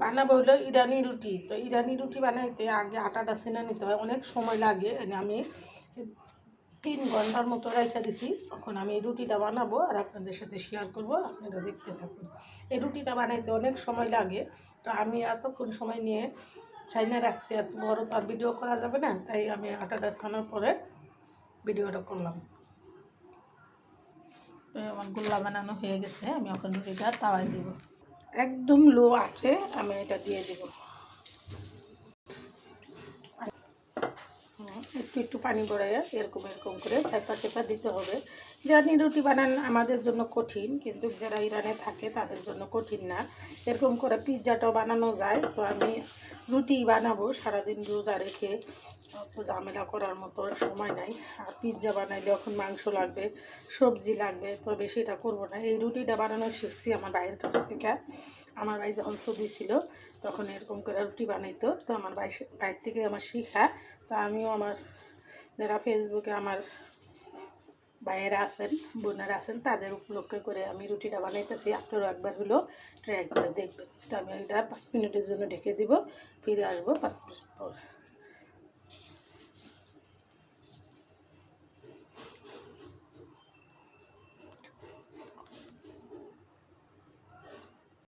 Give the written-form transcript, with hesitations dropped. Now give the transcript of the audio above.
বানাবো হলো ইরানি রুটি। তো ইরানি রুটি বানাইতে আগে আটাটা ছেনে নিতে হয়, অনেক সময় লাগে। আমি 3 ঘন্টার মতো রেখে দিছি। এখন আমি রুটিটা বানাবো আর আপনাদের সাথে শেয়ার করব, আপনারা দেখতে থাকুন। এই রুটিটা বানাইতে অনেক সময় লাগে, তো আমি এতক্ষণ সময় নিয়ে ছাইনা রাখছি। এত বড় তো আর ভিডিও করা যাবে না, তাই আমি আটাটা ছানার পরে ভিডিওটা করলাম। তো আমার গোল্লা বানানো হয়ে গেছে, আমি এখন রুটিটা তাওয়ায় দিব। একদম লো আছে, আমি এটা দিয়ে দেব। একটু একটু পানি পড়াইয়া এরকম এরকম করে চেপা চেপা দিতে হবে। ইরানি রুটি বানান আমাদের জন্য কঠিন, কিন্তু যারা ইরানে থাকে তাদের জন্য কঠিন না। এরকম করে পিৎজাটাও বানানো যায়। তো আমি রুটি বানাবো, সারাদিন রোজা রেখে অত ঝামেলা করার মতো সময় নাই। আর পিৎজা বানাইলে এখন মাংস লাগবে, সবজি লাগবে, তো বেশিটা করবো না। এই রুটিটা বানানো শিখছি আমার ভাইয়ের কাছ থেকে। আমার ভাই যখন ছবি ছিল তখন এরকম করে রুটি বানাইতো, তো আমার ভাইয়ের থেকে আমার শিখা। তা আমিও আমার যারা ফেসবুকে আমার ভাইয়েরা আছেন, বোনেরা আছেন, তাদের উপলক্ষে করে আমি রুটিটা বানাইতেছি। আপনারাও একবার হলো ট্রাই করে দেখবেন। তো আমি এটা 5 মিনিটের জন্য ঢেকে দিব, ফিরে আসবো 5 মিনিট পর।